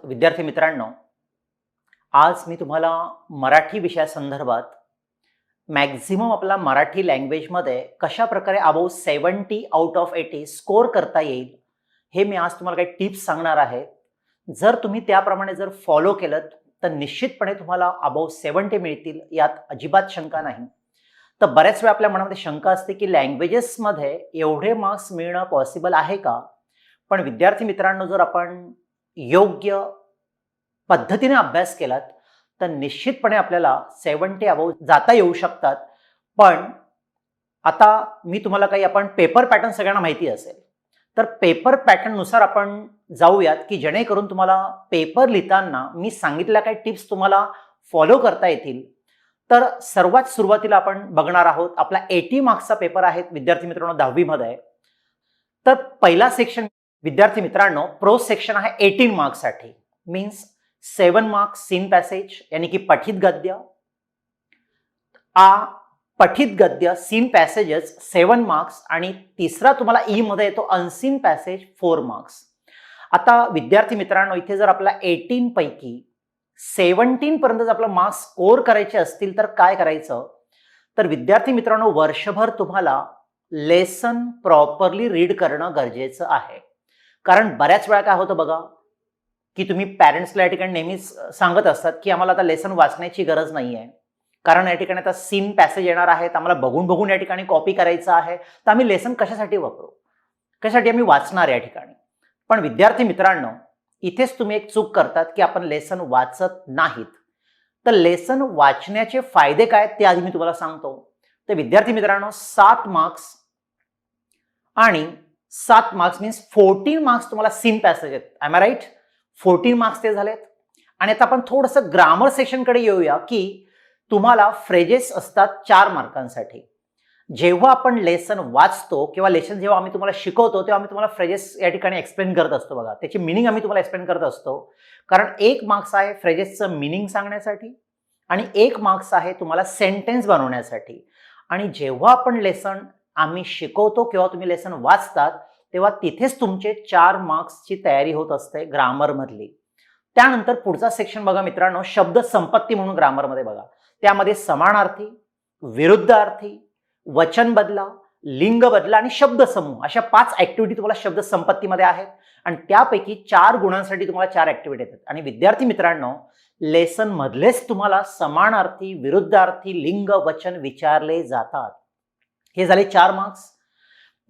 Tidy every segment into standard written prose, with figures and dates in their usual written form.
विद्यार्थी मित्रांनो, आज मी तुम्हाला मराठी विषयासंदर्भात मॅक्झिमम आपला मराठी लँग्वेजमध्ये कशा प्रकारे अबाव 70 आउट ऑफ 80 स्कोर करता येईल, हे मी आज तुम्हाला काही टिप्स सांगणार आहे. जर तुम्ही त्याप्रमाणे फॉलो केलं तर निश्चितपणे तुम्हाला अबाव 70 मिळतील, यात अजिबात शंका नाही. तर बऱ्याच वेळा आपल्या मनामध्ये शंका असते की लँग्वेजेसमध्ये एवढे मार्क्स मिळणं पॉसिबल आहे का? पण विद्यार्थी मित्रांनो, जर आपण योग्य पद्धतीने अभ्यास केलात तर निश्चितपणे आपल्याला 70 अबाव जाता येऊ शकतात. पण आता मी तुम्हाला काही आपण पेपर पॅटर्न सगळ्यांना माहिती असेल, तर पेपर पॅटर्ननुसार आपण जाऊयात की जेणेकरून तुम्हाला पेपर लिहिताना मी सांगितलेल्या काही टिप्स तुम्हाला फॉलो करता येतील. तर सर्वात सुरुवातीला आपण बघणार आहोत, आपला 80 मार्क्सचा पेपर आहे विद्यार्थी मित्रांनो, 10वी मध्ये. तर पहिला सेक्शन विद्यार्थी मित्रांनो, प्रोज सेक्शन आहे 18 मार्क्ससाठी. मीन्स 7 मार्क्स सीन पॅसेज यानी की पठित गद्य. पठित गद्य सीन पॅसेजेस 7 मार्क्स आणि तिसरा तुम्हाला ई मध्ये येतो अनसीन पॅसेज 4 मार्क्स. आता विद्यार्थी मित्रांनो, इथे जर आपला 18 पैकी 17 पर्यंत जर आपला मार्क्स स्कोर करायचे असतील तर काय करायचं? तर विद्यार्थी मित्रांनो, वर्षभर तुम्हाला लेसन प्रॉपरली रीड करणं गरजेचं आहे. कारण बऱ्याच वेळा काय होतं बघा, की तुम्ही पॅरेंट्सला या ठिकाणी नेहमीच सांगत असतात की आम्हाला आता लेसन वाचण्याची गरज नाही आहे, कारण या ठिकाणी आता सीन पॅसेज येणार आहेत, आम्हाला बघून बघून या ठिकाणी कॉपी करायचं आहे, तर आम्ही लेसन कशासाठी वापरू, कशासाठी आम्ही वाचणार या ठिकाणी. पण विद्यार्थी मित्रांनो, इथेच तुम्ही एक चूक करतात की आपण लेसन वाचत नाहीत. तर लेसन वाचण्याचे फायदे काय ते आधी मी तुम्हाला सांगतो. तर विद्यार्थी मित्रांनो, 7 मार्क्स आणि 7 मार्क्स मीन्स 14 मार्क्स तुम्हाला सीन पॅसेज आहेत. Am I right? 14 मार्क्स ते झालेत. आणि आता आपण थोडंसं ग्रामर सेक्शनकडे येऊया, की तुम्हाला फ्रेजेस असतात 4 मार्कांसाठी. जेव्हा आपण लेसन वाचतो किंवा लेसन जेव्हा आम्ही तुम्हाला शिकवतो तेव्हा आम्ही तुम्हाला फ्रेजेस या ठिकाणी एक्सप्लेन करत असतो. बघा, त्याची मिनिंग आम्ही तुम्हाला एक्सप्लेन करत असतो. कारण 1 मार्क्स आहे फ्रेजेसचं मिनिंग सांगण्यासाठी आणि 1 मार्क्स आहे तुम्हाला सेंटेन्स बनवण्यासाठी. आणि जेव्हा आपण लेसन आम्ही शिकवतो किंवा तुम्ही लेसन वाचतात तेव्हा तिथेच तुमचे 4 मार्क्सची तयारी होत असते ग्रामर मधली. त्यानंतर पुढचा सेक्शन बघा मित्रांनो, शब्द संपत्ती म्हणून ग्रामरमध्ये बघा. त्यामध्ये समानार्थी, विरुद्धार्थी, वचन बदला, लिंग बदला आणि शब्द समूह अशा 5 ऍक्टिव्हिटी तुम्हाला शब्द संपत्तीमध्ये आहेत. आणि त्यापैकी 4 गुणांसाठी तुम्हाला 4 ऍक्टिव्हिटी येतात. आणि विद्यार्थी मित्रांनो, लेसन मधलेच तुम्हाला समानार्थी, विरुद्धार्थी, लिंग, वचन विचारले जातात. हे झाले 4 मार्क्स.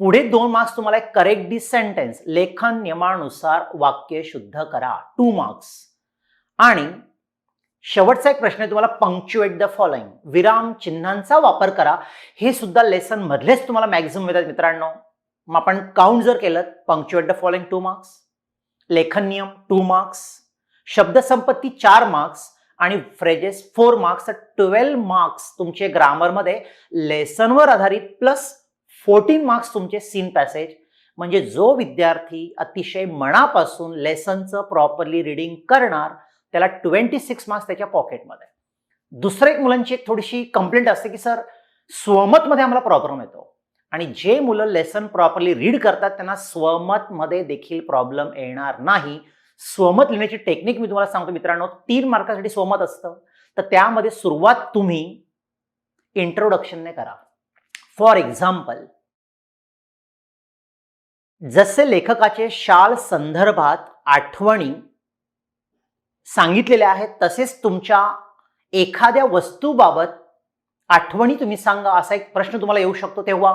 पुढे 2 मार्क्स तुम्हाला एक करेक्ट दिस सेंटेन्स, लेखन नियमानुसार वाक्य शुद्ध करा, 2 मार्क्स. आणि शेवटचा एक प्रश्न आहे तुम्हाला, पंक्च्युएट द फॉलोइंग, विराम चिन्हांचा वापर करा. हे सुद्धा लेसन मधलेच तुम्हाला मॅक्झिमम येतात मित्रांनो. मग आपण काउंट जर केलं, पंक्च्युएट द फॉलोइंग 2 मार्क्स, लेखन नियम 2 मार्क्स, शब्द संपत्ती 4 मार्क्स आणि फ्रेजेस 4 मार्क्स. 12 मार्क्स तुमचे ग्रामरमध्ये लेसनवर आधारित प्लस 14 मार्क्स तुमचे सीन पॅसेज. म्हणजे जो विद्यार्थी अतिशय मनापासून लेसनचं प्रॉपरली रीडिंग करणार त्याला 26 मार्क्स त्याच्या पॉकेटमध्ये. दुसरं एक मुलांची एक थोडीशी कंप्लेंट असते की सर, स्वमतमध्ये आम्हाला प्रॉब्लेम येतो. आणि जे मुलं लेसन प्रॉपरली रीड करतात त्यांना स्वमतमध्ये देखील प्रॉब्लेम येणार नाही. स्वमत लिहिण्याची टेक्निक मी तुम्हाला सांगतो मित्रांनो. 3 मार्कासाठी स्वमत असतं. तर त्यामध्ये सुरुवात तुम्ही इंट्रोडक्शनने करा. फॉर एक्झाम्पल, जसे लेखकाचे शाल संदर्भात आठवणी सांगितलेल्या आहेत तसेच तुमच्या एखाद्या वस्तूबाबत आठवणी तुम्ही सांगा, असा एक प्रश्न तुम्हाला येऊ शकतो. तेव्हा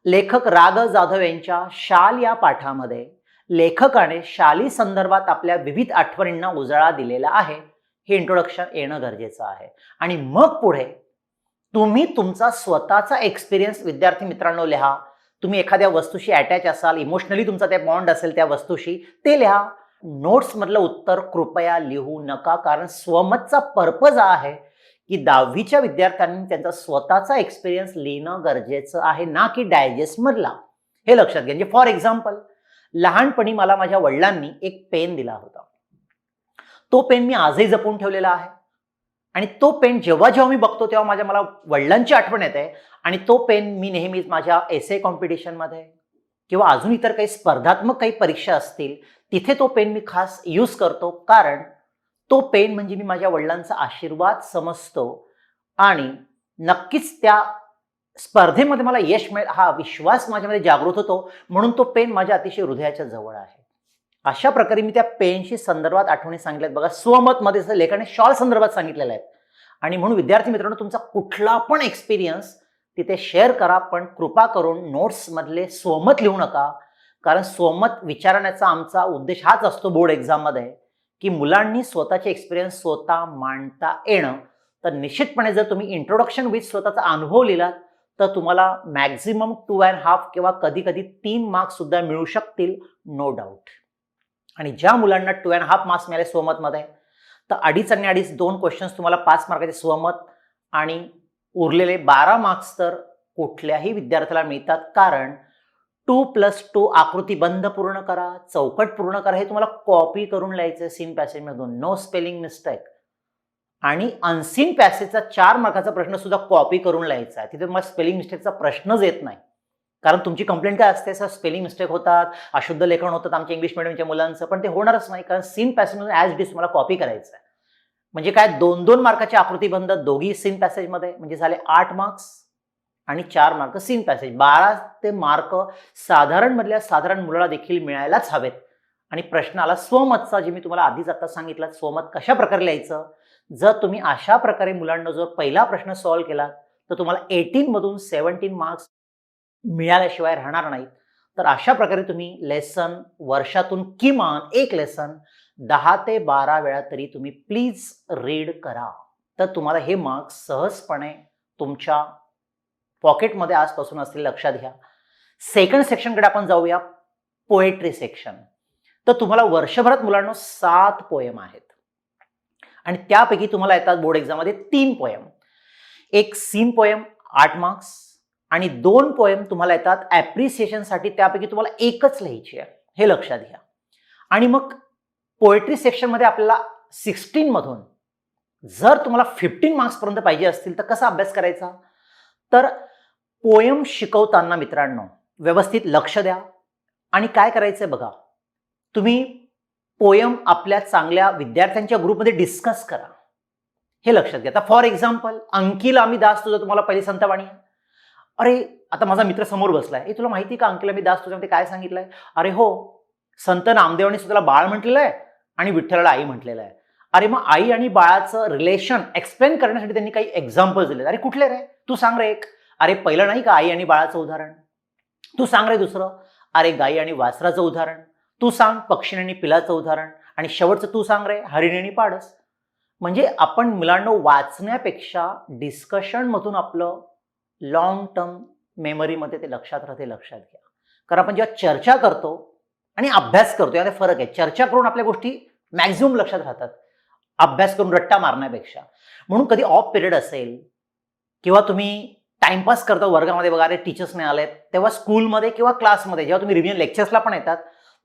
लेखक राग जाधव यांच्या शाल या पाठामध्ये लेखकाने शाली संदर्भात आपल्या विविध आठवणींना उजाळा दिलेला आहे. हे इंट्रोडक्शन येणं गरजेचं आहे. आणि मग पुढे तुम्ही तुमचा स्वतःचा एक्सपिरियन्स विद्यार्थी मित्रांनो लिहा. तुम्ही एखाद्या वस्तूशी अटॅच असाल, इमोशनली तुमचा ते बॉन्ड असेल त्या वस्तूशी, ते लिहा. नोट्स मधलं उत्तर कृपया लिहू नका, कारण स्वमतचा पर्पज आहे की 10वीच्या विद्यार्थ्यांनी त्यांचा स्वतःचा एक्सपिरियन्स लिहिणं गरजेचं आहे, ना की डायजेस्ट मधला. हे लक्षात घ्या. म्हणजे फॉर एक्झाम्पल, लहानपणी मला माझ्या वडिलांनी एक पेन दिला होता. तो पेन मी आजही जपून ठेवलेला आहे. आणि तो पेन जेव्हा जेव्हा मी बघतो तेव्हा मला वडिलांची आठवण येते. आणि तो पेन मी नेहमीच माझ्या एसे कॉम्पिटिशनमध्ये, किंवा अजून इतर काही स्पर्धात्मक काही परीक्षा असतील तिथे तो पेन मी खास यूज करतो, कारण तो पेन म्हणजे मी माझ्या वडिलांचा आशीर्वाद समजतो आणि नक्कीच त्या स्पर्धेमध्ये मला यश मिळेल हा विश्वास माझ्यामध्ये जागृत होतो, म्हणून तो पेन माझ्या अतिशय हृदयाच्या जवळ आहे. अशा प्रकारे मी त्या पेनशी संदर्भात आठवणी सांगितल्यात. बघा, स्वमतमध्ये लेखाने शॉल संदर्भात सांगितलेल्या आहेत. आणि म्हणून विद्यार्थी मित्रांनो, तुमचा कुठला पण एक्सपिरियन्स तिथे शेअर करा, पण कृपा करून नोट्समधले स्वमत लिहू नका. कारण स्वमत विचारण्याचा आमचा उद्देश हाच असतो बोर्ड एक्झाममध्ये, की मुलांनी स्वतःचे एक्सपिरियन्स स्वतः मांडता येणं. तर निश्चितपणे जर तुम्ही इंट्रोडक्शन विथ स्वतःचा अनुभव लिहिलात तर तुम्हाला मॅक्झिमम 2.5 किंवा कधी कधी 3 मार्क्स सुद्धा मिळू शकतील, नो डाऊट. आणि ज्या मुलांना 2.5 मार्क्स मिळाले स्वमतमध्ये, तर 2.5 आणि 2.5 2 क्वेश्चन्स तुम्हाला 5 मार्काचे स्वमत आणि उरलेले 12 मार्क्स तर कुठल्याही विद्यार्थ्याला मिळतात. कारण 2+2 आकृतीबंध पूर्ण करा, चौकट पूर्ण करा, हे तुम्हाला कॉपी करून लिहायचं सीन पॅसेजमधून, नो स्पेलिंग मिस्टेक. आणि अनसीन पॅसेजचा 4 मार्काचा प्रश्न सुद्धा कॉपी करून लिहायचा आहे. तिथे तुम्हाला स्पेलिंग मिस्टेकचा प्रश्नच येत नाही. कारण तुमची कंप्लेंट काय असते, सर स्पेलिंग मिस्टेक होतात, अशुद्ध लेखन होतात आमच्या इंग्लिश मिडियमच्या मुलांचं, पण ते होणारच नाही. कारण सीन पॅसेजमध्ये ॲज इट इज तुम्हाला कॉपी करायचं आहे. म्हणजे काय, 2-2 मार्काचे आकृतीबंध दोघी सीन पॅसेजमध्ये, म्हणजे झाले 8 मार्क्स आणि 4 मार्क सीन पॅसेज. 12 ते मार्क साधारण मधल्या साधारण मुलाला देखील मिळायलाच हवेत. आणि प्रश्न आला स्वमतचा, जे मी तुम्हाला आधीच आता सांगितलं, स्वमत कशा प्रकारे लिहायचं. जर तुम्ही अशा प्रकारे मुलांना जो पहिला प्रश्न सॉल्व्ह केला तर तुम्हाला 18 मधून 17 मार्क्स मिळाल्याशिवाय राहणार नाहीत. तर अशा प्रकारे तुम्ही लेसन वर्षातून किमान एक लेसन 10 ते 12 वेळा तरी तुम्ही प्लीज रीड करा. तर तुम्हाला हे मार्क्स सहजपणे तुमच्या पॉकेटमध्ये आजपासून असतील, लक्षात घ्या. सेकंड सेक्शनकडे आपण जाऊया, पोएट्री सेक्शन. तर तुम्हाला वर्षभरात मुलांना 7 पोएम आहेत आणि त्यापैकी तुम्हाला येतात बोर्ड एक्झाममध्ये 3 पोएम. एक सीन पोएम 8 मार्क्स आणि 2 पोएम तुम्हाला येतात ॲप्रिसिएशनसाठी, त्यापैकी तुम्हाला एकच लिहायची आहे, हे लक्षात घ्या. आणि मग पोएट्री सेक्शनमध्ये आपल्याला 16 मधून जर तुम्हाला 15 मार्क्सपर्यंत पाहिजे असतील तर कसा अभ्यास करायचा. तर पोएम शिकवताना मित्रांनो व्यवस्थित लक्ष द्या आणि काय करायचंय बघा, तुम्ही पोएम आपल्या चांगल्या विद्यार्थ्यांच्या ग्रुपमध्ये डिस्कस करा, हे लक्षात घ्या. आता फॉर एक्झाम्पल, अंकिल आम्ही दास तुझं तुम्हाला पहिली संतवाणी. अरे आता माझा मित्र समोर बसलाय, हे तुला माहिती का अंकिल आम्ही दास तुझ्यामध्ये काय सांगितलंय. अरे हो, संत नामदेवांनी सुद्धा बाळ म्हटलेलं आहे आणि विठ्ठलाला आई म्हटलेलं आहे. अरे मग आई आणि बाळाचं रिलेशन एक्सप्लेन करण्यासाठी त्यांनी काही एक्झाम्पल्स दिले. अरे कुठले रे, तू सांग रे एक. अरे पहिलं नाही का आई आणि बाळाचं उदाहरण, तू सांग रे दुसरं. अरे गाई आणि वासराचं उदाहरण, तू सांग पक्षी आणि पिलाचं उदाहरण. आणि शेवटचं तू सांग रे हरिणी आणि पाडस. म्हणजे आपण मुलांना वाचण्यापेक्षा डिस्कशन मधून आपलं लॉंग टर्म मेमरीमध्ये ते लक्षात राहते, लक्षात घ्या. कारण आपण जेव्हा चर्चा करतो आणि अभ्यास करतो यामध्ये फरक आहे. चर्चा करून आपल्या गोष्टी मॅक्झिमम लक्षात राहतात, अभ्यास करून रट्टा मारण्यापेक्षा. म्हणून कधी ऑफ पिरियड असेल किंवा तुम्ही टाइमपास करता वर्गामध्ये, बघा अरे टीचर्स नाही आलेत, तेव्हा स्कूलमध्ये किंवा क्लासमध्ये जेव्हा तुम्ही रिव्हिजन लेक्चर्सला पण येतात,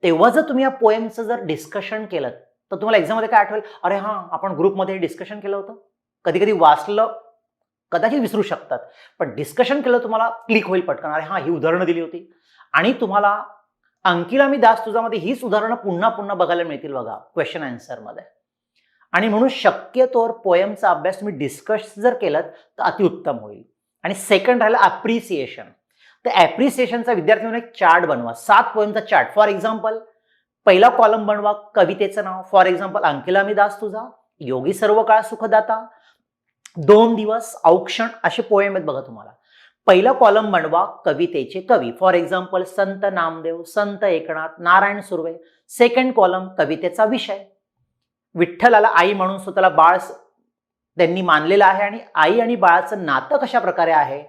तेव्हा जर तुम्ही या पोएमचं जर डिस्कशन केलं तर तुम्हाला एक्झाममध्ये काय आठवेल, अरे हां आपण ग्रुपमध्ये डिस्कशन केलं होतं. कधी कधी वाचलं कदाचित विसरू शकतात, पण डिस्कशन केलं तुम्हाला क्लिक होईल पटकन, अरे हां ही उदाहरणं दिली होती. आणि तुम्हाला अंकिला मी दास तुझामध्ये हीच उदाहरणं पुन्हा पुन्हा बघायला मिळतील बघा क्वेश्चन आन्सरमध्ये. आणि म्हणून शक्यतोवर पोएमचा अभ्यास तुम्ही डिस्कस जर केलं तर अतिउत्तम होईल. आणि सेकंड राहिलं अप्रिसिएशन. तर ॲप्रिसिएशनचा विद्यार्थी म्हणून एक चार्ट बनवा, 7 पोएमचा चार्ट. फॉर एक्झाम्पल, पहिला कॉलम बनवा कवितेचं नाव. फॉर एक्झाम्पल, अंकिला मी दास तुझा, योगी सर्व काळ सुखदाता, 2 दिवस, औक्षण, असे पोएम आहेत बघा तुम्हाला. पहिला कॉलम बनवा कवितेचे कवी. For example, Sant Namdev, Sant Eknath, Narayan Surve. Second column कवितेचा विषय, विठ्ठलाला आई म्हणून स्वतःला बाळ त्यांनी मानलेलं आहे आणि आई आणि बाळाचं नातं कशा प्रकारे आहे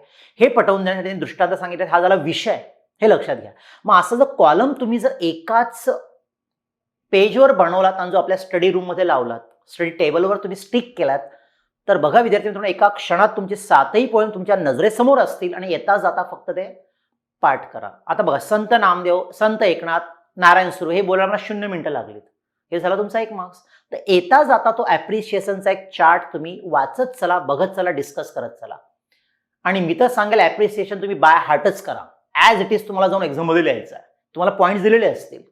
हे पटवून देण्यासाठी त्यांनी दृष्टांत सांगितलं. हा झाला विषय, हे लक्षात घ्या. मग असं जर कॉलम तुम्ही जर एकाच पेजवर बनवलात आणि जो आपल्या स्टडी रूममध्ये लावलात, स्टडी टेबलवर तुम्ही स्टिक केलात, तर बघा विद्यार्थी मित्रांनो, एका क्षणात तुमचे 7ही पोएम तुमच्या नजरेसमोर असतील आणि येता जाता फक्त ते पाठ करा. आता बघा, संत नामदेव, संत एकनाथ, नारायण सुर्वे हे बोलायला मला 0 मिनिटं लागलीत, हे झाला तुमचा 1 मार्क्स. तर येता जाता तो ॲप्रिशिएशनचा एक चार्ट तुम्ही वाचत चला, बघत चला, डिस्कस करत चला. आणि मी तर सांगेल ॲप्रिसिएशन तुम्ही बाय हार्टच करा. ॲज इट इज तुम्हाला जाऊन एक्झाममध्ये लिहायचं आहे. तुम्हाला पॉईंट्स दिलेले असतील.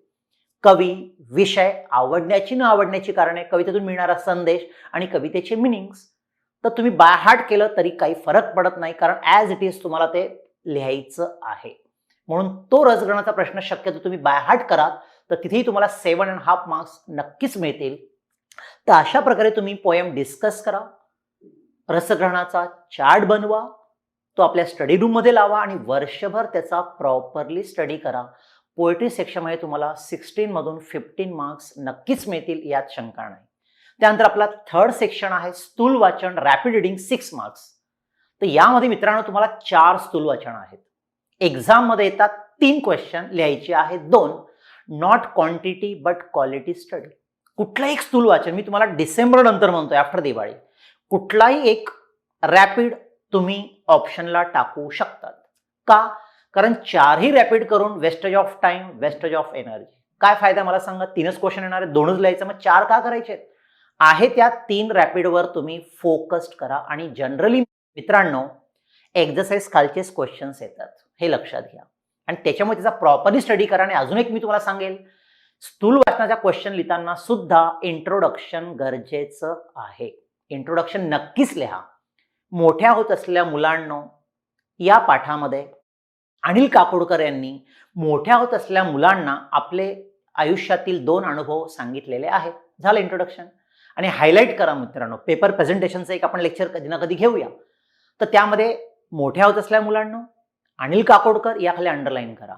कवी, विषय, आवडण्याची न आवडण्याची कारणे, कवितेतून मिळणारा संदेश आणि कवितेचे मिनिंग्स. तर तुम्ही बाय हार्ट केलं तरी काही फरक पडत नाही, कारण ॲज इट इज तुम्हाला ते लिहायचं आहे. म्हणून तो रसग्रहणाचा प्रश्न शक्यतो तुम्ही बाय हार्ट करा, तर तिथेही तुम्हाला 7.5 मार्क्स नक्कीच मिळतील. तर अशा प्रकारे तुम्ही पोएम डिस्कस करा, रसग्रहणाचा चार्ट बनवा, तो आपल्या स्टडी रूममध्ये लावा आणि वर्षभर त्याचा प्रॉपरली स्टडी करा. पोएट्री सेक्शनमध्ये तुम्हाला 16 मधून 15 मार्क्स नक्कीच मिळतील, यात शंका नाही. त्यानंतर आपला थर्ड सेक्शन आहे स्थूल वाचन, रॅपिड रिडिंग, 6 मार्क्स. तर यामध्ये मित्रांनो तुम्हाला 4 स्थूल वाचन आहेत. एक्झाममध्ये येतात 3 क्वेश्चन, लिहायचे आहेत 2. Not quantity but quality study. कुठलाही एक स्थूल वाचन, मी तुम्हाला डिसेंबर नंतर म्हणतोय, आफ्टर दिवाळी, कुठलाही एक रॅपिड तुम्ही ऑप्शनला टाकू शकतात. का? कारण 4ही रॅपिड करून wastage of time, wastage of energy. काय फायदा मला सांगा? 3च क्वेश्चन येणार आहेत, 2च लिहायचं, मग 4 का करायचे आहे? त्या 3 रॅपिडवर तुम्ही फोकस्ड करा. आणि जनरली मित्रांनो एक्झरसाइज खालचेच क्वेश्चन्स येतात, हे लक्षात घ्या. आणि त्याच्यामुळे त्याचा प्रॉपरली स्टडी करा. आणि अजून एक मी तुम्हाला सांगेल, स्थूल वाचनाचा क्वेश्चन लिहिताना सुद्धा इंट्रोडक्शन गरजेचं आहे. इंट्रोडक्शन नक्कीच लिहा. मोठ्या होत असलेल्या मुलांनो, या पाठामध्ये अनिल काकोडकर यांनी मोठ्या होत असलेल्या मुलांना आपले आयुष्यातील 2 अनुभव सांगितलेले आहेत. झालं इंट्रोडक्शन. आणि हायलाईट करा मित्रांनो, पेपर प्रेझेंटेशनचं एक आपण लेक्चर कधी ना कधी घेऊया. तर त्यामध्ये मोठ्या होत असलेल्या मुलांनो, अनिल काकोडकर याखाली अंडरलाईन करा,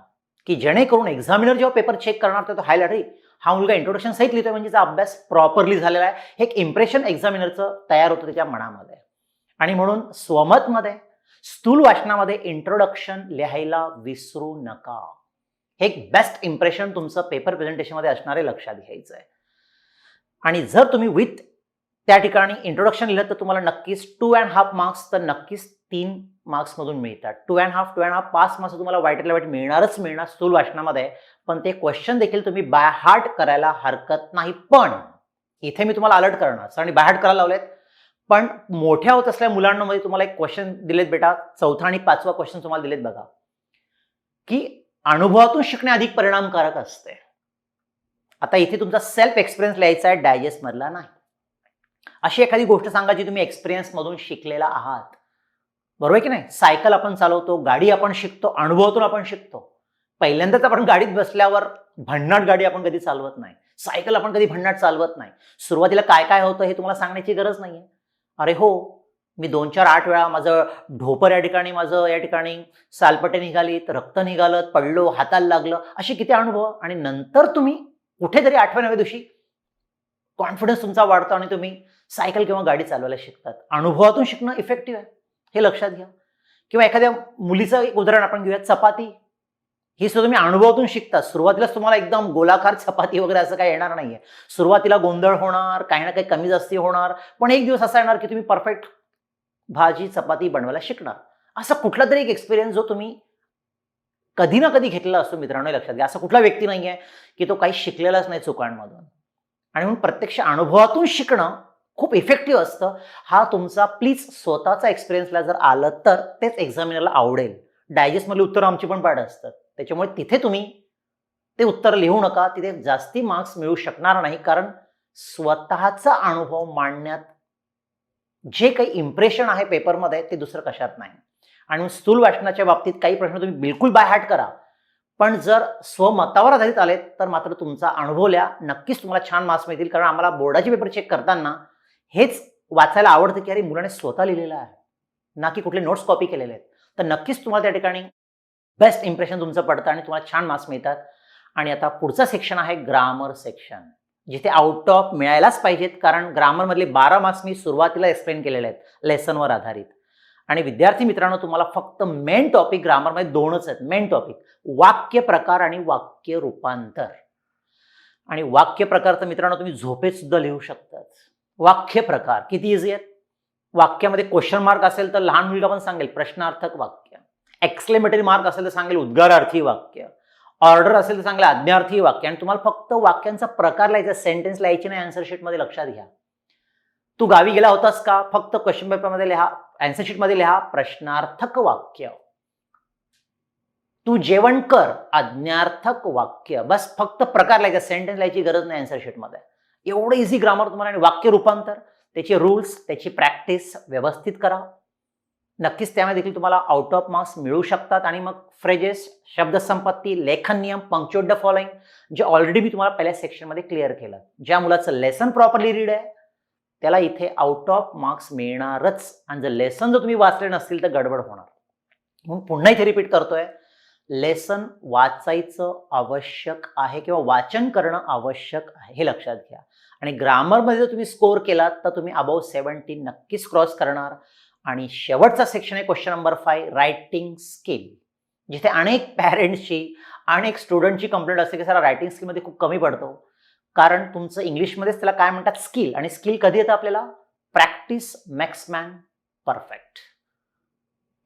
की जेणेकरून एक्झामिनर जेव्हा पेपर चेक करणार तर तो हायलाईट, हा मुलगा इंट्रोडक्शन सहित लिहितोय म्हणजे त्याचा अभ्यास प्रॉपरली झालेला आहे, हे एक इम्प्रेशन एक्झामिनरचं तयार होतं त्याच्या मनामध्ये. आणि म्हणून स्वमतमध्ये स्थूल वाचनामध्ये इंट्रोडक्शन लिहायला विसरू नका. हे एक बेस्ट इम्प्रेशन तुमचं पेपर प्रेझेंटेशनमध्ये असणारे लक्षात घ्यायचं आहे. आणि जर तुम्ही विथ त्या ठिकाणी इंट्रोडक्शन लिहिलं तर तुम्हाला नक्कीच 2.5 मार्क्स तर नक्कीच 3 मार्क्समधून मिळतात. 2.5 5 मार्क्स तुम्हाला वाईटला वाईट मिळणारच मिळणार स्थूल वाचनामध्ये. पण ते क्वेश्चन देखील तुम्ही बाय हार्ट करायला हरकत नाही. पण इथे मी तुम्हाला अलर्ट करणार आणि बाय हार्ट करायला लावलेत. पण मोठ्या होत असलेल्या मुलांमध्ये तुम्हाला एक क्वेश्चन दिलेत बेटा, 4था आणि 5वा क्वेश्चन तुम्हाला दिलेत बघा, की अनुभवातून शिकणे अधिक परिणामकारक असते. आता इथे तुमचा सेल्फ एक्सपिरियन्स लिहायचा आहे, डायजेस्ट मधला नाही. अशी एखादी गोष्ट सांगा जी तुम्ही एक्सपिरियन्स मधून शिकलेला आहात. बरोबर की नाही? सायकल आपण चालवतो, गाडी आपण शिकतो, अनुभवातून आपण शिकतो. पहिल्यांदाच आपण गाडीत बसल्यावर भन्नाट गाडी आपण कधी चालवत नाही, सायकल आपण कधी भन्नाट चालवत नाही. सुरुवातीला काय काय होतं हे तुम्हाला सांगण्याची गरज नाहीये. अरे हो, मी 2-4-8 वेळा माझं ढोपर या ठिकाणी सालपटे निघालीत, रक्त निघालं, पडलो, हाताला लागलं, असे किती अनुभव. आणि नंतर तुम्ही कुठेतरी 8व्या-9व्या दिवशी कॉन्फिडन्स तुमचा वाढतो आणि तुम्ही सायकल किंवा गाडी चालवायला शिकतात. अनुभवातून शिकणं इफेक्टिव्ह आहे, हे लक्षात घ्या. किंवा एखाद्या मुलीचं एक उदाहरण आपण घेऊया, चपाती. ही सुद्धा तुम्ही अनुभवातून शिकता. सुरुवातीलाच तुम्हाला एकदम गोलाकार चपाती वगैरे असं काही येणार नाहीये. सुरुवातीला गोंधळ होणार, काही ना काही कमी जास्ती होणार, पण एक दिवस असा येणार की तुम्ही परफेक्ट भाजी चपाती बनवायला शिकणार. असा कुठला तरी एक एक्सपिरियन्स जो तुम्ही कधी ना कधी घेतलेला असतो मित्रांनो, लक्षात घ्या. असा कुठला व्यक्ती नाहीये की तो काही शिकलेलाच नाही चुकांमधून. आणि म्हणून प्रत्यक्ष अनुभवातून शिकणं खूप इफेक्टिव्ह असतं. हा तुमचा प्लीज स्वतःचा एक्सपिरियन्सला जर आलं तर तेच एक्झामिनरला आवडेल. डायजेस्टमधली उत्तरं आमची पण पाठ असतात, त्याच्यामुळे तिथे तुम्ही ते उत्तर लिहू नका. तिथे जास्ती मार्क्स मिळू शकणार नाही, कारण स्वतःचा अनुभव मांडण्यात जे काही इम्प्रेशन आहे पेपरमध्ये ते दुसरं कशात नाही. आणि स्थूल वाचनाच्या बाबतीत काही प्रश्न तुम्ही बिलकुल बाय हार्ट करा, पण जर स्वमतावर आधारित आलेत तर मात्र तुमचा अनुभव लिहा, नक्कीच तुम्हाला छान मार्क्स मिळतील. कारण आम्हाला बोर्डाचे पेपर चेक करताना हेच वाचायला आवडतं की अरे मुलाने स्वतः लिहिलेलं आहे, ना की कुठले नोट्स कॉपी केलेले आहेत. तर नक्कीच तुम्हाला त्या ठिकाणी बेस्ट इम्प्रेशन तुमचं पडतं आणि तुम्हाला छान मार्क्स मिळतात. आणि आता पुढचा सेक्शन आहे ग्रामर सेक्शन, जिथे आउट ऑफ मिळायलाच पाहिजेत, कारण ग्रामरमधले 12 मार्क्स मी सुरुवातीला एक्सप्लेन केलेले आहेत लेसनवर आधारित. आणि विद्यार्थी मित्रांनो, तुम्हाला फक्त मेन टॉपिक ग्रामरमध्ये 2च आहेत. मेन टॉपिक वाक्य प्रकार आणि वाक्य रूपांतर. आणि वाक्य प्रकार तर मित्रांनो तुम्ही झोपेत सुद्धा लिहू शकतात. वाक्य प्रकार किती इझी आहेत. वाक्यामध्ये क्वेश्चन मार्क असेल तर लहान मुलगा पण सांगेल प्रश्नार्थक वाक्य, एक्सक्लेमेटरी मार्क असेल तर सांगेल उद्गारार्थी वाक्य, ऑर्डर असेल तर सांगेल आज्ञार्थी वाक्य. आणि तुम्हाला फक्त वाक्यांचा प्रकार लिहायचा, सेंटेन्स लिहायची नाही आन्सर शीटमध्ये, लक्षात घ्या. तू गावी गेला होतास का, फक्त क्वेश्चन पेपरमध्ये लिहा, आन्सर शीटमध्ये लिहा प्रश्नार्थक वाक्य. तू जेवण कर, आज्ञार्थक वाक्य. बस फक्त प्रकार लिहायचा, सेंटेन्स लिहायची गरज नाही आन्सर शीटमध्ये. एवढं इझी ग्रामर तुम्हाला. आणि वाक्य रूपांतर, त्याचे रूल्स, त्याची प्रॅक्टिस व्यवस्थित करा. नक्कीच त्यामध्ये देखील तुम्हाला आउट ऑफ मार्क्स मिळू शकतात. आणि मग फ्रेजेस, शब्दसंपत्ती, लेखन नियम, पंक्च्युएट द फॉलोइंग, जे ऑलरेडी मी तुम्हाला पहिल्या सेक्शनमध्ये क्लिअर केलं. ज्या मुलाचं लेसन प्रॉपरली रीड आहे त्याला इथे आउट ऑफ मार्क्स मिळणारच. आणि जर लेसन जर तुम्ही वाचले नसतील तर गडबड होणार. म्हणून पुन्हा इथे रिपीट करतोय, लेसन वाचायचं आवश्यक आहे किंवा वाचन करणं आवश्यक आहे, हे लक्षात घ्या. आणि ग्रामरमध्ये जर तुम्ही स्कोर केलात तर तुम्ही अबाव 70 नक्कीच क्रॉस करणार. आणि शेवटचा सेक्शन आहे क्वेश्चन नंबर 5, रायटिंग स्किल, जिथे अनेक पॅरेंट्सची, अनेक स्टुडंटची कंप्लेंट असते की सर रायटिंग स्किलमध्ये खूप कमी पडतो. कारण तुमचं इंग्लिशमध्येच त्याला काय म्हणतात, स्किल. आणि स्किल कधी येतं आपल्याला, प्रॅक्टिस मेक्स मॅन परफेक्ट.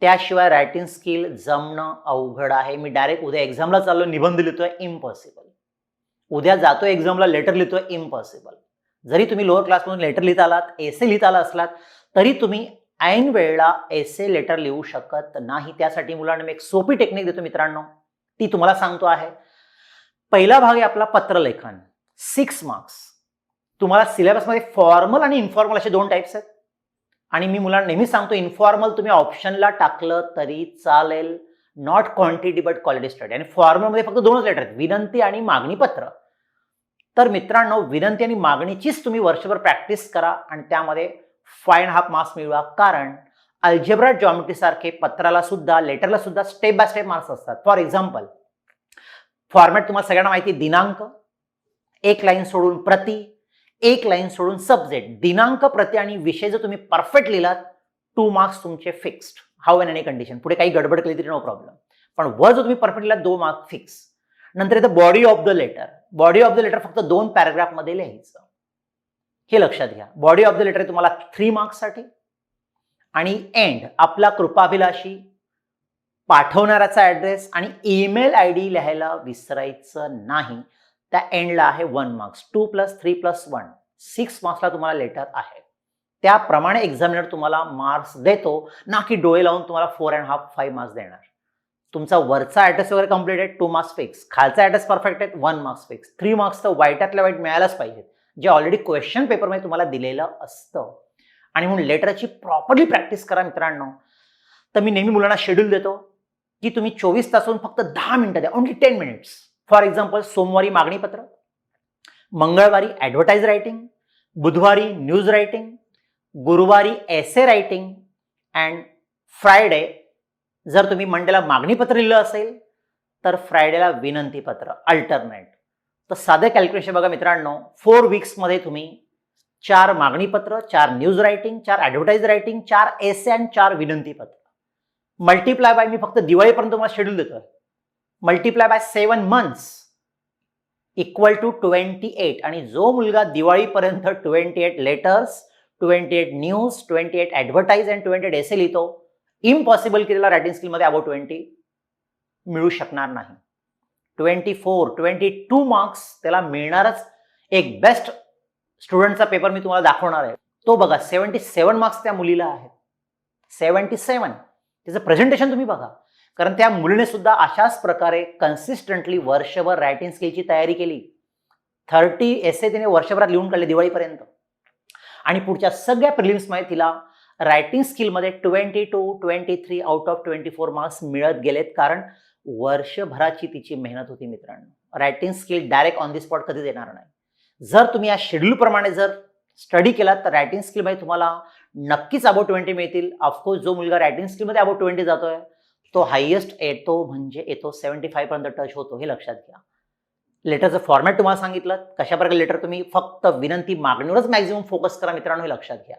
त्याशिवाय रायटिंग स्किल जमणं अवघड आहे. मी डायरेक्ट उद्या एक्झामला चाललो, निबंध लिहितोय, इम्पॉसिबल. उद्या जातोय एक्झामला, लेटर लिहितोय, इम्पॉसिबल. जरी तुम्ही लोअर क्लासमधून लेटर लिहिता आलात, एसे लिहिता आला असलात, तरी तुम्ही ऐन वेळेला एसे लेटर लिहू शकत नाही. त्यासाठी मुलांना मी एक सोपी टेक्निक देतो मित्रांनो, ती तुम्हाला सांगतो आहे. पहिला भाग आहे आपला पत्रलेखन, 6 मार्क्स. तुम्हाला सिलेबसमध्ये फॉर्मल आणि इन्फॉर्मल असे 2 टाइप्स आहेत. आणि मी मुलांना नेहमी सांगतो, इन्फॉर्मल तुम्ही ऑप्शनला टाकलं तरी चालेल, not quantity but quality study. आणि फॉर्मलमध्ये फक्त 2च लेटर आहेत, विनंती आणि मागणी पत्र. तर मित्रांनो, विनंती आणि मागणीचीच तुम्ही वर्षभर प्रॅक्टिस करा आणि त्यामध्ये 5.5 मार्क्स मिळवा. कारण अल्जेब्रा, जॉमेट्री सारखे पत्राला सुद्धा, लेटरला सुद्धा स्टेप बाय स्टेप मार्क्स असतात. फॉर एक्झाम्पल, फॉर्मॅट तुम्हाला सगळ्यांना माहिती, दिनांक, 1 लाईन सोडून प्रति, 1 लाईन सोडून सब्जेक्ट. दिनांक, प्रति आणि विषय जर तुम्ही परफेक्ट लिहिलात, 2 मार्क्स तुमचे fixed, how in any condition. पुढे काही गडबड केली तरी नो प्रॉब्लेम. पण वर जर तुम्ही परफेक्ट लिहिलात, 2 मार्क्स फिक्स. नंतर येतं body of the letter. Body of the letter फक्त 2 पॅराग्राफमध्ये लिहायचं, हे लक्षात घ्या. बॉडी ऑफ द लेटर तुम्हाला 3 मार्क्ससाठी. आणि एंड, आपला कृपाभिलाषी, पाठवणाऱ्याचा ऍड्रेस आणि ईमेल आयडी लिहायला विसरायचं नाही. त्या एंडला आहे 1 मार्क्स. 2 + 3 + 1, 6 मार्क्सला तुम्हाला लेटर आहे. त्याप्रमाणे एक्झामिनर तुम्हाला मार्क्स देतो, ना की डोळे लावून तुम्हाला 4.5, 5 मार्क्स देणार. तुमचा वरचा ऍड्रेस वगैरे कम्प्लीट आहे, 2 मार्क्स फिक्स. खालचा ऍड्रेस परफेक्ट आहे, 1 मार्क्स फिक्स. 3 मार्क्स तर वाईटातल्या वाईट मिळायलाच पाहिजेत, जे ऑलरेडी क्वेश्चन पेपरमध्ये तुम्हाला दिलेलं असतं. आणि म्हणून लेटरची प्रॉपरली प्रॅक्टिस करा मित्रांनो. तर मी नेहमी मुलांना शेड्यूल देतो की तुम्ही 24 तासातून फक्त 10 मिनिटं द्या, ओनली 10 मिनिट्स. फॉर एक्झाम्पल, सोमवारी मागणीपत्र, मंगळवारी ॲडव्हर्टाइज रायटिंग, बुधवारी न्यूज रायटिंग, गुरुवारी एसे रायटिंग अँड फ्रायडे. जर तुम्ही मंडेला मागणीपत्र लिहिलं असेल तर फ्रायडेला विनंतीपत्र, अल्टरनेट. तर साधं कॅल्क्युलेशन बघा मित्रांनो, 4 वीक्समध्ये तुम्ही 4 मागणीपत्र, 4 न्यूज रायटिंग, 4 ॲडव्हर्टाइज रायटिंग, 4 एसे आणि 4 विनंतीपत्र. मल्टिप्लाय बाय, मी फक्त दिवाळीपर्यंत तुम्हाला शेड्यूल देतोय, multiply by 7 months equal to 28. आणि जो मुलगा दिवाळीपर्यंत 28 letters, 28 news, 28 advertise and 28 essay लिहितो, इम्पॉसिबल की त्याला रायटिंग स्किलमध्ये अबाव 20 मिळू शकणार नाही. 24, 22 मार्क्स त्याला मिळणारच. एक बेस्ट स्टुडंटचा पेपर मी तुम्हाला दाखवणार आहे, तो बघा. 77 मार्क्स त्या मुलीला आहेत, 77. त्याचं प्रेझेंटेशन तुम्ही बघा. कारण त्या मुलीने सुद्धा अशाच प्रकारे कन्सिस्टंटली वर्षभर रायटिंग स्किलची तयारी केली. 30 एसे तिने वर्षभरात लिहून काढले दिवाळीपर्यंत. आणि पुढच्या सगळ्या प्रिलिम्समध्ये तिला रायटिंग स्किलमध्ये 22, 23 आउट ऑफ 24 मार्क्स मिळत गेलेत. कारण वर्षभराची तिची मेहनत होती मित्रांनो. Writing skill direct on the spot कधीच येणार नाही. जर तुम्ही या शेड्यूलप्रमाणे जर स्टडी केलात तर रायटिंग स्किलमध्ये तुम्हाला नक्कीच अबाव 20 मिळतील. ऑफकोर्स जो मुलगा रायटिंग स्किलमध्ये अबाव 20 जातोय तो हायेस्ट येतो, म्हणजे येतो 75 पर्यंत टच होतो, हे लक्षात घ्या. लेटरचं फॉर्मॅट तुम्हाला सांगितलं, कशा प्रकारे लेटर तुम्ही फक्त विनंती मागणीवरच मॅक्झिमम फोकस करा मित्रांनो, हे लक्षात घ्या.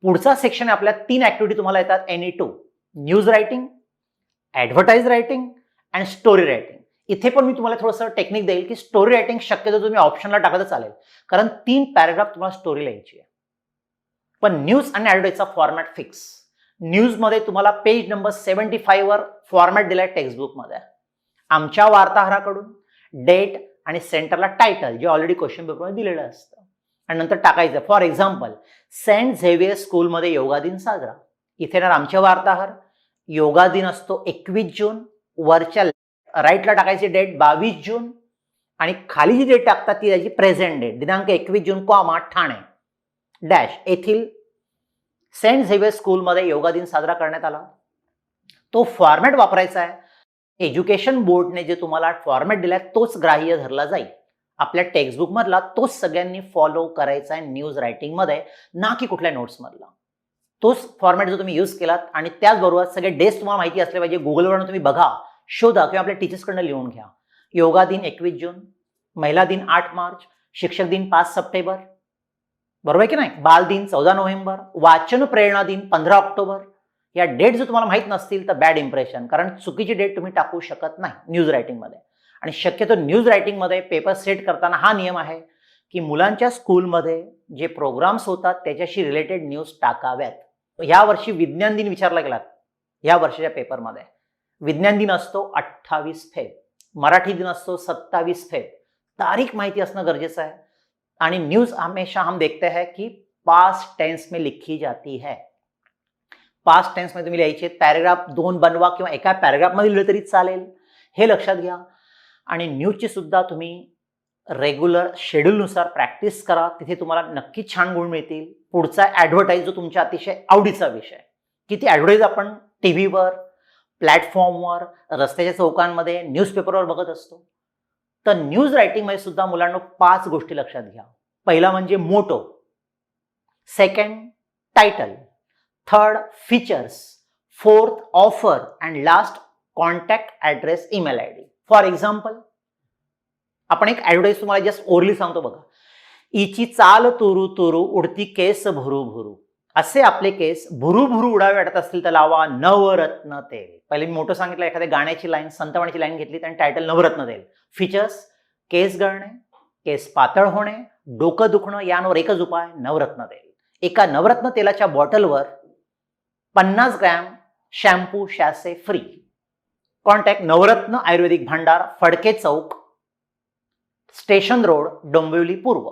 पुढचा सेक्शन आपल्या 3 ऍक्टिव्हिटी तुम्हाला येतात, NE2, news writing, advertise writing and story writing. इथे पण मी तुम्हाला थोडंसं टेक्निक देईल की स्टोरी रायटिंग शक्यतो तुम्ही ऑप्शनला टाकलं तर चालेल, कारण 3 पॅराग्राफ तुम्हाला स्टोरी लिहायची आहे. पण न्यूज आणि ॲडव्हर्टाइजचा फॉर्मॅट फिक्स. न्यूजमध्ये तुम्हाला पेज नंबर 75 वर फॉर्मॅट दिलाय टेक्स्टबुकमध्ये. आमच्या वार्ताहराकडून डेट आणि सेंटरला टायटल, जे ऑलरेडी क्वेश्चन पेपरमध्ये दिलेलं असतं, आणि नंतर टाकायचं. फॉर एक्झाम्पल, सेंट झेवियर स्कूलमध्ये योगा दिन साजरा. इथे ना आमचे वार्ताहर, योगा दिन असतो 21 जून, वरच्या राईटला टाकायची डेट 22 जून आणि खाली जी डेट टाकतात ती त्याची प्रेझेंट डेट, दिनांक 21 जून कॉमा ठाणे डॅश येथील सेंट झेवियर स्कूलमध्ये योगा दिन साजरा करण्यात आला. तो फॉर्मॅट वापरायचा आहे. एज्युकेशन बोर्डने जे तुम्हाला फॉर्मॅट दिलाय तोच ग्राह्य धरला जाईल. आपल्या टेक्स्टबुक मधला तोच सगळ्यांनी फॉलो करायचा आहे न्यूज रायटिंग मध्ये, ना की कुठल्या नोट्स मधला. तोच फॉर्मॅट जो तुम्ही यूज केलात आणि त्याचबरोबर सगळे डेट्स तुम्हाला माहिती असले पाहिजे. गुगलवरून तुम्ही बघा, शोधा किंवा आपल्या टीचर्सकडनं लिहून घ्या. योगा दिन 21 जून, महिला दिन 8 मार्च, शिक्षक दिन 5 सप्टेंबर, बरोबर आहे की नाही, बाल दिन 14 नोव्हेंबर, वाचन प्रेरणा दिन 15 ऑक्टोबर. या डेट जर तुम्हाला माहित नसतील तर बॅड इम्प्रेशन, कारण चुकीची डेट तुम्ही टाकू शकत नाही न्यूज रायटिंग मध्ये. आणि शक्यतो न्यूज रायटिंग मध्ये पेपर सेट करताना हा नियम आहे की मुलांच्या स्कूलमध्ये जे प्रोग्राम्स होतात त्याच्याशी रिलेटेड न्यूज टाकाव्यात. या वर्षी विज्ञान दिन विचारला गेला या वर्षाच्या पेपरमध्ये. विज्ञान दिन असतो 28 फेब, मराठी दिन असतो 27 फेब. तारीख माहिती असणं गरजेचं आहे. आणि न्यूज हमेशा हम देखते हैं कि पास्ट टेंस में लिखी जाती है. पास्ट टेंस मध्ये तुम्ही लिहायचे, पॅरेग्राफ 2 बनवा किंवा एका पॅरेग्राफ मध्ये लिहिलं तरी चालेल, हे लक्षात घ्या. आणि न्यूजची सुद्धा तुम्ही रेग्युलर शेड्यूलनुसार प्रॅक्टिस करा, तिथे तुम्हाला नक्की छान गुण मिळतील. पुढचा ॲडव्हर्टाईज जो तुमच्या अतिशय आवडीचा विषय, किती ॲडव्हर्टाईज आपण टीव्हीवर, प्लॅटफॉर्मवर, रस्त्याच्या चौकांमध्ये, न्यूजपेपरवर बघत असतो. तर न्यूज रायटिंगमध्ये सुद्धा मुलांना 5 गोष्टी लक्षात घ्या. पहिला म्हणजे motto, second title, third features, fourth offer and last contact address, email I D. For example, आपण एक ॲडव्हर्टाईज तुम्हाला जस्ट ओरली सांगतो बघा. इची चाल तुरू तुरू, उडती केस भुरू भुरू. असे आपले केस भुरू भुरू उडावे वाटत असतील तर लावा नवरत्न तेल. पहिले मी मोठं सांगितलं, एखाद्या गाण्याची लाईन, संतवाणीची लाईन घेतली आणि टायटल नवरत्न तेल. फीचर्स, केस गळणे, केस पातळ होणे, डोकं दुखणं यांवर एकच उपाय, नवरत्न तेल. एका नवरत्न तेलाच्या बॉटलवर 50 ग्रॅम शॅम्पू शॅसे फ्री. कॉन्टॅक्ट नवरत्न आयुर्वेदिक भांडार, फडके चौक, स्टेशन रोड, डोंबिवली पूर्व.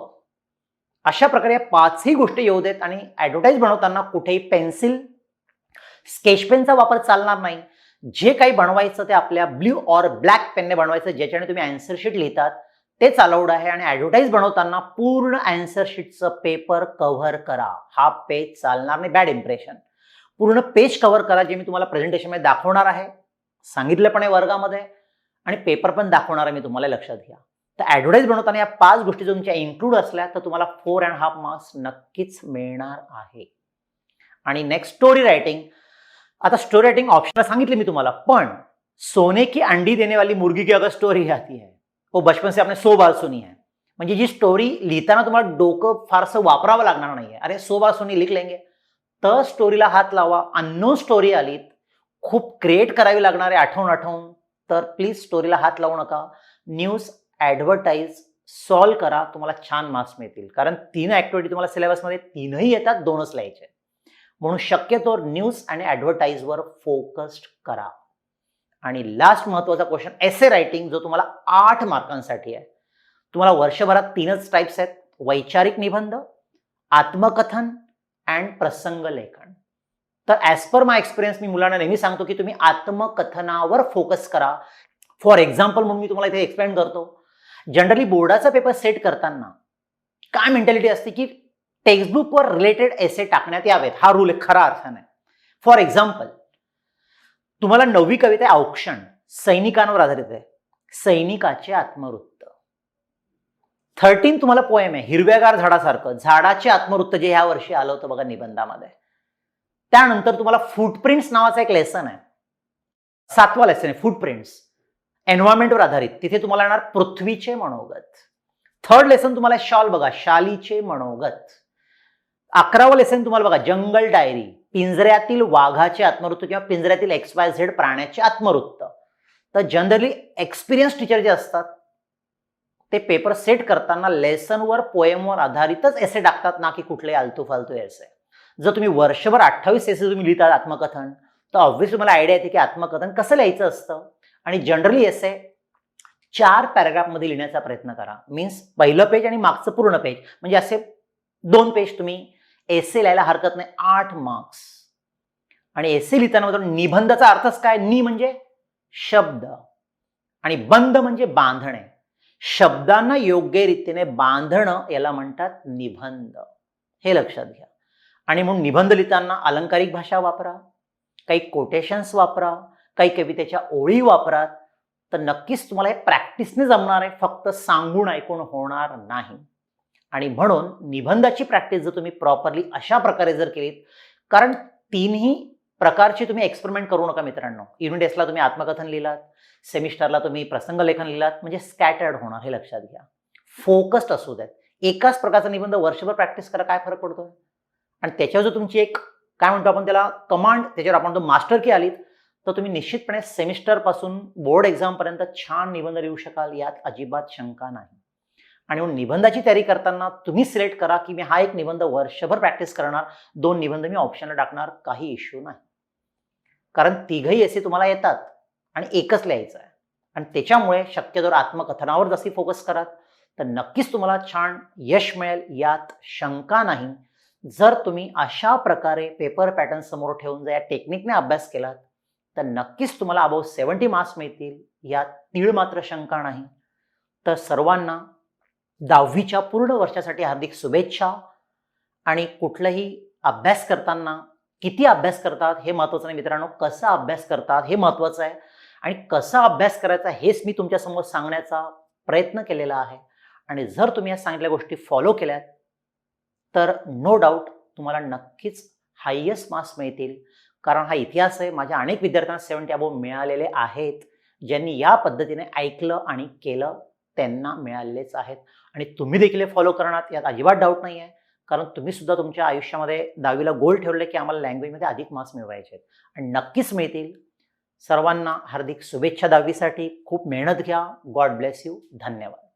अशा प्रकारे 5ही गोष्टी येऊ देत. आणि ॲडव्हर्टाईज बनवताना कुठेही पेन्सिल, स्केच पेनचा वापर चालणार नाही. जे काही बनवायचं ते आपल्या ब्ल्यू ऑर ब्लॅक पेनने बनवायचं, ज्याच्याने तुम्ही आन्सर शीट लिहितात तेच अलाउड आहे. आणि ॲडव्हर्टाईज बनवताना पूर्ण आन्सर शीटचं पेपर कव्हर करा. हा पेज चालणार नाही, बॅड इम्प्रेशन. पूर्ण पेज कव्हर करा, जे मी तुम्हाला प्रेझेंटेशनमध्ये दाखवणार आहे, सांगितलं पण आहे वर्गामध्ये, आणि पेपर पण दाखवणार आहे मी तुम्हाला, लक्षात घ्या. तर ॲडव्हर्टाईज बनवताना या 5 गोष्टी जर तुमच्या इन्क्लूड असल्या तर तुम्हाला 4.5 मार्क्स नक्कीच मिळणार आहे. आणि नेक्स्ट स्टोरी रायटिंग. आता स्टोरी रायटिंग ऑप्शनल सांगितले मी तुम्हाला, पण सोने की अंडी देने वाली मुर्गी की अगर स्टोरी आती है वो बचपन से आपने 100 बार सुनी है. म्हणजे जी स्टोरी लिहिताना तुम्हाला डोकं फारसं वापरावं लागणार नाहीये. अरे 100 बार सुनी लिख लेंगे. तर स्टोरीला हात लावा. अननोन स्टोरी आलीत, खूप क्रिएट करावी लागणार आहे आठवून, तर प्लीज स्टोरीला हात लावू नका. न्यूज ॲडव्हर्टाईज सॉल्व्ह करा, तुम्हाला छान मार्क्स मिळतील. कारण 3 ॲक्टिव्हिटी तुम्हाला सिलेबसमध्ये 3ही येतात, 2च लिहायचे. म्हणून शक्यतो न्यूज आणि ॲडव्हर्टाईजवर फोकस्ड करा. आणि लास्ट महत्त्वाचा क्वेश्चन, एसे रायटिंग, जो तुम्हाला 8 मार्कांसाठी आहे. तुम्हाला वर्षभरात 3च टाईप्स आहेत, वैचारिक निबंध, आत्मकथन अँड प्रसंग लेखन. तर ॲज पर माय एक्सपिरियन्स मी मुलांना नेहमी सांगतो की तुम्ही आत्मकथनावर फोकस करा. फॉर एक्झाम्पल म्हणून मी तुम्हाला इथे एक्सप्लेन करतो. जनरली बोर्डाचा पेपर सेट करताना काय मेंटॅलिटी असते की टेक्स्टबुकवर रिलेटेड एसे टाकण्यात यावेत, हा रूल आहे खरा अर्थाने. फॉर एक्झाम्पल, तुम्हाला 9वी कविता आहे औक्षण, सैनिकांवर आधारित आहे, सैनिकाचे आत्मवृत्त. 13 तुम्हाला पोएम आहे हिरव्यागार झाडासारखं, झाडाचे आत्मवृत्त, जे ह्या वर्षी आलं होतं बघा निबंधामध्ये. त्यानंतर तुम्हाला फुटप्रिंट्स नावाचा एक लेसन आहे, 7वा लेसन आहे फुटप्रिंट्स, एन्व्हायरमेंटवर आधारित. तिथे तुम्हाला येणार पृथ्वीचे मनोगत. 3rd लेसन तुम्हाला शॉल बघा, शालीचे मनोगत. 11वं लेसन तुम्हाला बघा जंगल डायरी, पिंजऱ्यातील वाघाचे आत्मवृत्त किंवा पिंजऱ्यातील XYZ प्राण्याचे आत्मवृत्त. तर जनरली एक्सपिरियन्स टीचर जे असतात ते पेपर सेट करताना लेसनवर, पोएमवर आधारितच एसे टाकतात, ना की कुठले आलतू फालतू एसे. जर तुम्ही वर्षभर 28 एसे तुम्ही लिहितात आत्मकथन, तर ऑब्व्हियसली तुम्हाला आयडिया येते की आत्मकथन कसं लिहायचं असतं. आणि जनरली एसे 4 पॅराग्राफमध्ये लिहिण्याचा प्रयत्न करा. मीन्स पहिलं पेज आणि मागचं पूर्ण पेज, म्हणजे असे 2 पेज तुम्ही एसे लिहायला हरकत नाही, 8 मार्क्स. आणि एसे लिहिताना निबंधाचा अर्थच काय, नि म्हणजे शब्द, आणि बंद म्हणजे बांधणे. शब्दांना योग्य रीतीने बांधणं याला म्हणतात निबंध. हे लक्षात घ्या. आणि म्हणून निबंध लिहिताना अलंकारिक भाषा वापरा, काही कोटेशन्स वापरा, काही कवितेच्या ओळी वापरा. तर नक्कीच तुम्हाला हे प्रॅक्टिसने जमणार आहे, फक्त सांगून ऐकून होणार नाही. आणि म्हणून निबंधाची प्रॅक्टिस जर तुम्ही प्रॉपरली अशा प्रकारे जर केलीत, कारण तीनही प्रकारची तुम्ही एक्सपेरिमेंट करू नका मित्रांनो. युनिट टेस्टला तुम्ही आत्मकथन लिहिलात, सेमिस्टरला तुम्ही प्रसंगलेखन लिहिलात, म्हणजे स्कॅटर्ड होणार, हे लक्षात घ्या. फोकस्ड असू द्यात. एकाच प्रकारचा निबंध वर्षभर प्रॅक्टिस करा, काय फरक पडतोय. आणि त्याच्यावर जर तुमची एक काय म्हणतो आपण त्याला कमांड, त्याच्यावर आपण मास्टर की आलीत, तर तुम्ही निश्चितपणे सेमिस्टर पासून बोर्ड एक्झाम पर्यंत छान निबंध लिहू शकाल, यात अजिबात शंका नाही. आणि म्हणून निबंधाची तयारी करताना तुम्ही सिलेक्ट करा की मी हा एक निबंध वर्षभर प्रॅक्टिस करणार, 2 निबंध मी ऑप्शनला टाकणार, काही इश्यू नाही. कारण तिघही असे तुम्हाला येतात आणि एकच लिहायचं आहे. आणि त्याच्यामुळे शक्यतोवर आत्मकथनावर जशी फोकस कराल तर नक्कीच तुम्हाला छान यश मिळेल, यात शंका नाही. जर तुम्ही अशा प्रकारे पेपर पॅटर्न समोर ठेवून जर या टेक्निकने अभ्यास केलात तर नक्कीच तुम्हाला अबाव 70 मार्क्स मिळतील, यात तीळ मात्र शंका नाही. तर सर्वांना 10वीच्या पूर्ण वर्षासाठी हार्दिक शुभेच्छा. आणि कुठलाही अभ्यास करताना किती अभ्यास करतात हे महत्त्वाचं नाही मित्रांनो, कसा अभ्यास करतात हे महत्त्वाचं आहे. आणि कसा अभ्यास करायचा हेच मी तुमच्यासमोर सांगण्याचा प्रयत्न केलेला आहे. आणि जर तुम्ही या सांगितलेल्या गोष्टी फॉलो केल्यात तर नो डाऊट तुम्हाला नक्कीच हायेस्ट मार्क्स मिळतील. कारण हा इतिहास आहे, माझ्या अनेक विद्यार्थ्यांना 70 अबोव्ह मिळालेले आहेत, ज्यांनी या पद्धतीने ऐकलं आणि केलं, त्यांना मिळालेलेच आहेत. आणि तुम्ही देखील फॉलो करणार, यात अजिबात डाऊट नाही आहे. कारण तुम्ही सुद्धा तुमच्या आयुष्यामध्ये 10वीला गोल ठेवले की आम्हाला लँग्वेजमध्ये अधिक मार्क्स मिळवायचे आहेत, आणि नक्कीच मिळतील. सर्वांना हार्दिक शुभेच्छा 10वीसाठी. खूप मेहनत घ्या. God bless you. धन्यवाद.